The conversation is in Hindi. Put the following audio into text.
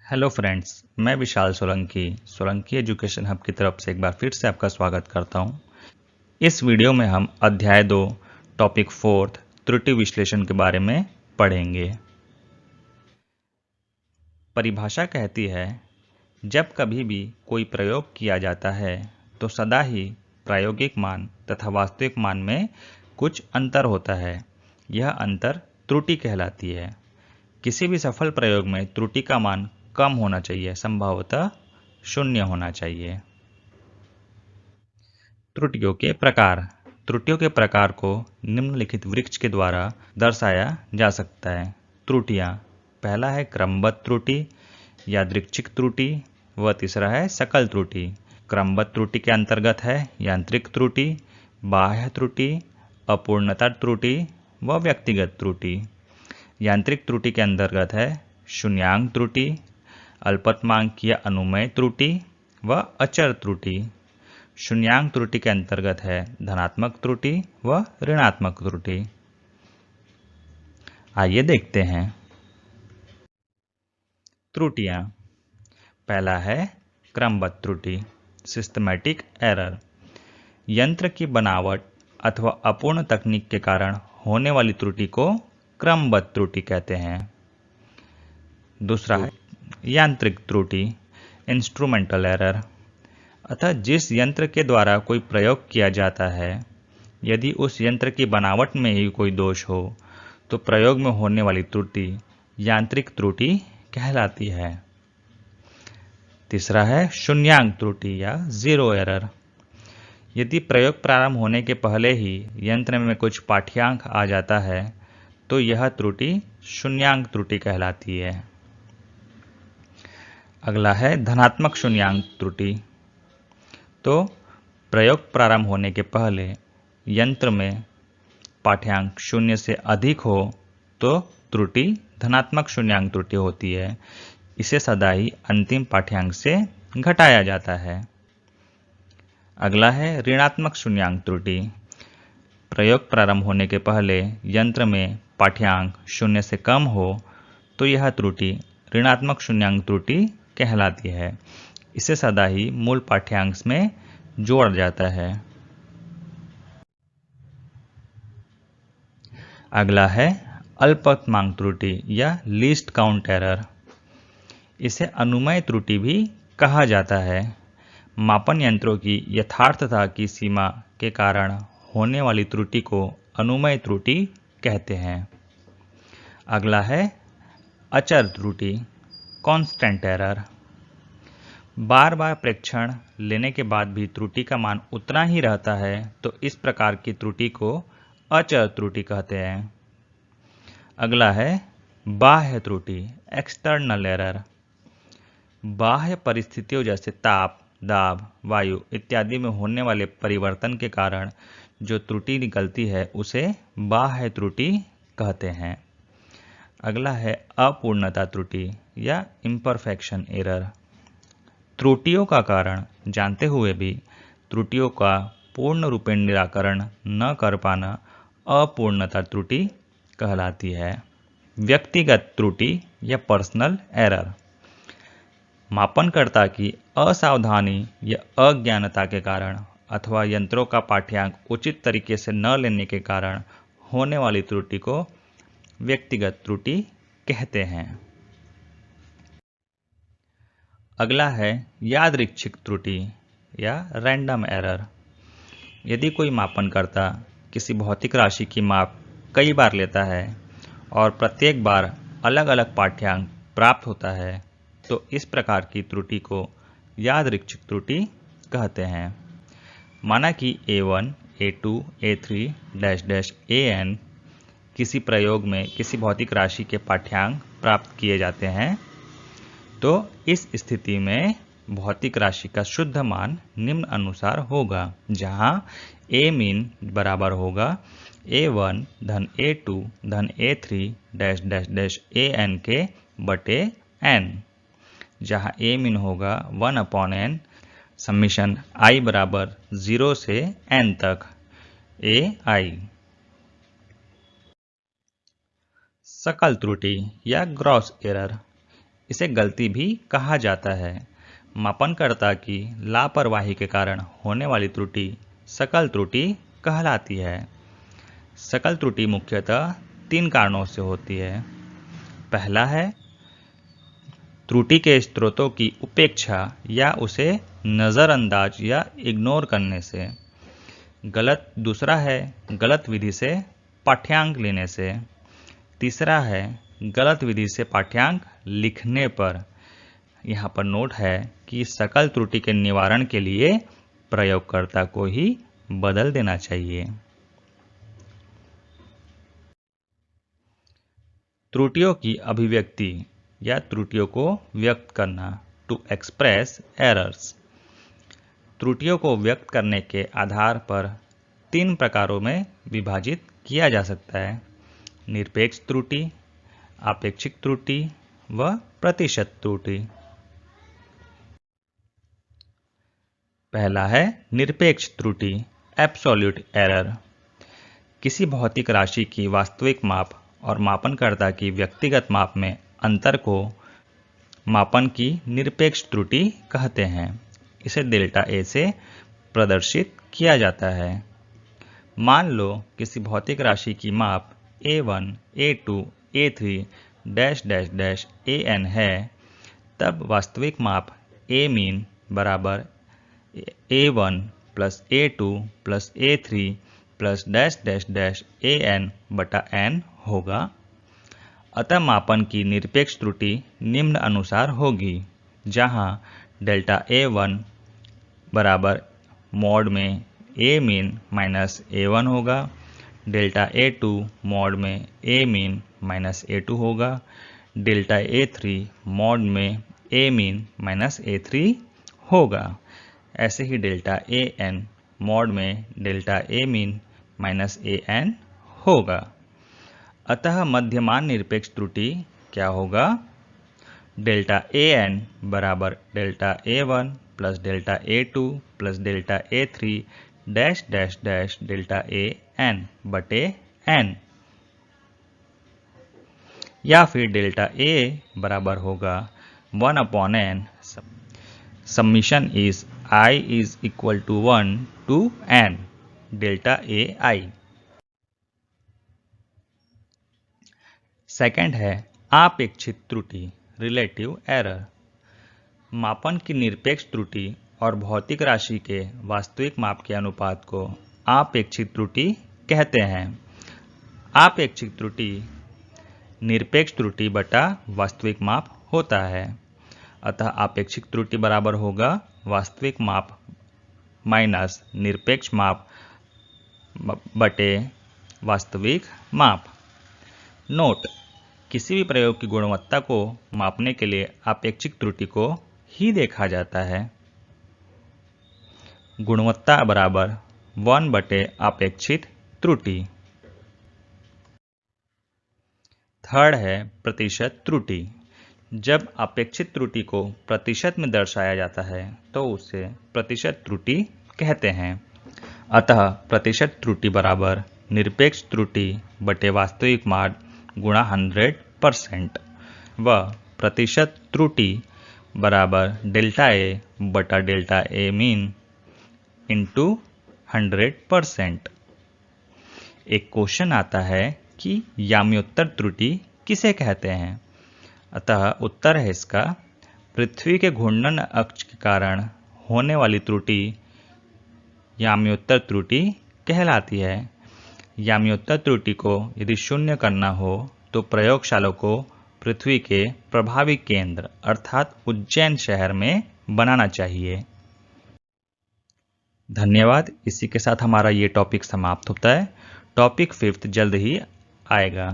हेलो फ्रेंड्स, मैं विशाल सोलंकी एजुकेशन हब की तरफ से एक बार फिर से आपका स्वागत करता हूं। इस वीडियो में हम अध्याय 2 टॉपिक 4 त्रुटि विश्लेषण के बारे में पढ़ेंगे। परिभाषा कहती है, जब कभी भी कोई प्रयोग किया जाता है तो सदा ही प्रायोगिक मान तथा वास्तविक मान में कुछ अंतर होता है। यह अंतर त्रुटि कहलाती है। किसी भी सफल प्रयोग में त्रुटि का मान कम होना चाहिए, संभवतः 0 होना चाहिए। त्रुटियों के प्रकार। त्रुटियों के प्रकार को निम्नलिखित वृक्ष के द्वारा दर्शाया जा सकता है। त्रुटियां, पहला है क्रमबद्ध त्रुटि, यादृच्छिक त्रुटि व तीसरा है सकल त्रुटि। क्रमबद्ध त्रुटि के अंतर्गत है यांत्रिक त्रुटि, बाह्य त्रुटि, अपूर्णता त्रुटि व व्यक्तिगत त्रुटि। यांत्रिक त्रुटि के अंतर्गत है शून्यांक त्रुटि, अल्पतमांक या अनुमेय त्रुटि व अचर त्रुटि। शून्यांक त्रुटि के अंतर्गत है धनात्मक त्रुटि व ऋणात्मक त्रुटि। आइए देखते हैं त्रुटियां। पहला है क्रमबद्ध त्रुटि, सिस्टमैटिक एरर। यंत्र की बनावट अथवा अपूर्ण तकनीक के कारण होने वाली त्रुटि को क्रमबद्ध त्रुटि कहते हैं। दूसरा है यांत्रिक त्रुटि, इंस्ट्रूमेंटल एरर। अतः जिस यंत्र के द्वारा कोई प्रयोग किया जाता है, यदि उस यंत्र की बनावट में ही कोई दोष हो तो प्रयोग में होने वाली त्रुटि यांत्रिक त्रुटि कहलाती है। तीसरा है शून्यांक त्रुटि या जीरो एरर। यदि प्रयोग प्रारंभ होने के पहले ही यंत्र में कुछ पाठ्यांक आ जाता है तो यह त्रुटि शून्यांक त्रुटि कहलाती है। अगला है धनात्मक शून्यांक त्रुटि। तो प्रयोग प्रारंभ होने के पहले यंत्र में पाठ्यांक 0 से अधिक हो तो त्रुटि धनात्मक शून्यांक त्रुटि होती है। इसे सदा ही अंतिम पाठ्यांक से घटाया जाता है। अगला है ऋणात्मक शून्यांक त्रुटि। प्रयोग प्रारंभ होने के पहले यंत्र में पाठ्यांक 0 से कम हो तो यह त्रुटि ऋणात्मक शून्यांक त्रुटि कहलाती है। इसे सदा ही मूल पाठ्यांक में जोड़ा जाता है। अगला है अल्पतमांक त्रुटि या लीस्ट काउंट एरर। इसे अनुमेय त्रुटि भी कहा जाता है। मापन यंत्रों की यथार्थता की सीमा के कारण होने वाली त्रुटि को अनुमेय त्रुटि कहते हैं। अगला है अचर त्रुटि, कांस्टेंट एरर। बार बार प्रेक्षण लेने के बाद भी त्रुटि का मान उतना ही रहता है तो इस प्रकार की त्रुटि को अचर त्रुटि कहते हैं। अगला है बाह्य त्रुटि, एक्सटर्नल एरर। बाह्य परिस्थितियों जैसे ताप, दाब, वायु इत्यादि में होने वाले परिवर्तन के कारण जो त्रुटि निकलती है उसे बाह्य त्रुटि कहते हैं। अगला है अपूर्णता त्रुटि या इम्परफेक्शन एरर। त्रुटियों का कारण जानते हुए भी त्रुटियों का पूर्ण रूपेण निराकरण न कर पाना अपूर्णता त्रुटि कहलाती है। व्यक्तिगत त्रुटि या पर्सनल एरर। मापनकर्ता की असावधानी या अज्ञानता के कारण अथवा यंत्रों का पाठ्यांक उचित तरीके से न लेने के कारण होने वाली त्रुटि को व्यक्तिगत त्रुटि कहते हैं। अगला है यादृच्छिक त्रुटि या रैंडम एरर। यदि कोई मापनकर्ता किसी भौतिक राशि की माप कई बार लेता है और प्रत्येक बार अलग अलग पाठ्यांक प्राप्त होता है तो इस प्रकार की त्रुटि को यादृच्छिक त्रुटि कहते हैं। माना कि A1, A2, A3 AN किसी प्रयोग में किसी भौतिक राशि के पाठ्यांक प्राप्त किए जाते हैं तो इस स्थिति में भौतिक राशि का शुद्ध मान निम्न अनुसार होगा, जहां A मीन बराबर होगा A1 धन A2 धन A3 AN के बटे N, जहां A मीन होगा 1/n समीशन I बराबर 0 से n तक AI। सकल त्रुटि या ग्रॉस एरर। इसे गलती भी कहा जाता है। मापनकर्ता की लापरवाही के कारण होने वाली त्रुटि सकल त्रुटि कहलाती है। सकल त्रुटि मुख्यतः 3 कारणों से होती है। पहला है त्रुटि के स्रोतों की उपेक्षा या उसे नज़रअंदाज या इग्नोर करने से। दूसरा है गलत विधि से पाठ्यांक लेने से। तीसरा है गलत विधि से पाठ्यांक लिखने पर। यहाँ पर नोट है कि सकल त्रुटि के निवारण के लिए प्रयोगकर्ता को ही बदल देना चाहिए। त्रुटियों की अभिव्यक्ति या त्रुटियों को व्यक्त करना, टू एक्सप्रेस एरर्स। त्रुटियों को व्यक्त करने के आधार पर 3 प्रकारों में विभाजित किया जा सकता है: निरपेक्ष त्रुटि, आपेक्षिक त्रुटि व प्रतिशत त्रुटि। पहला है निरपेक्ष त्रुटि, एब्सोल्यूट एरर। किसी भौतिक राशि की वास्तविक माप और मापनकर्ता की व्यक्तिगत माप में अंतर को मापन की निरपेक्ष त्रुटि कहते हैं। इसे डेल्टा ए से प्रदर्शित किया जाता है। मान लो किसी भौतिक राशि की माप A1, A2, A3 dash dash dash AN है, तब वास्तविक माप A मीन बराबर A1 plus A2 plus A3 plus dash dash dash AN बटा N होगा। अतः मापन की निरपेक्ष त्रुटि निम्न अनुसार होगी, जहां डेल्टा A1 बराबर मॉड में A मीन माइनस A1 होगा, डेल्टा A2 मॉड में A मीन माइनस A2 होगा, डेल्टा A3 मॉड में A मीन माइनस A3 होगा। ऐसे ही डेल्टा AN मॉड में delta A mean minus AN होगा। अतः मध्यमान निरपेक्ष त्रुटि क्या होगा? डेल्टा AN बराबर delta A1 plus delta A2 plus delta A3 dash dash dash delta AN बटे N, या फिर डेल्टा A बराबर होगा 1/n summation is I is equal to 1 to N delta AI। Second है आपेक्षिक त्रुटि, रिलेटिव एरर। मापन की निरपेक्ष त्रुटि और भौतिक राशि के वास्तविक माप के अनुपात को आपेक्षिक त्रुटि कहते हैं। आपेक्षिक त्रुटि निरपेक्ष त्रुटि बटा वास्तविक माप होता है। अतः आपेक्षिक त्रुटि बराबर होगा वास्तविक माप माइनस निरपेक्ष माप बटे वास्तविक माप। नोट: किसी भी प्रयोग की गुणवत्ता को मापने के लिए आपेक्षिक त्रुटि को ही देखा जाता है। गुणवत्ता बराबर 1 बटे अपेक्षित त्रुटि। थर्ड है प्रतिशत त्रुटि। जब अपेक्षित त्रुटि को प्रतिशत में दर्शाया जाता है तो उसे प्रतिशत त्रुटि कहते हैं। अतः प्रतिशत त्रुटि बराबर निरपेक्ष त्रुटि बटे वास्तविक मान गुणा 100% व प्रतिशत त्रुटि बराबर डेल्टा A बटा डेल्टा A मीन इंटू 100%। एक क्वेश्चन आता है कि याम्योत्तर त्रुटि किसे कहते हैं? अतः उत्तर है इसका, पृथ्वी के घूर्णन अक्ष के कारण होने वाली त्रुटि याम्योत्तर त्रुटि कहलाती है। याम्योत्तर त्रुटि को यदि शून्य करना हो तो प्रयोगशाला को पृथ्वी के प्रभावी केंद्र अर्थात उज्जैन शहर में बनाना चाहिए। धन्यवाद। इसी के साथ हमारा ये टॉपिक समाप्त होता है। टॉपिक 5 जल्द ही आएगा।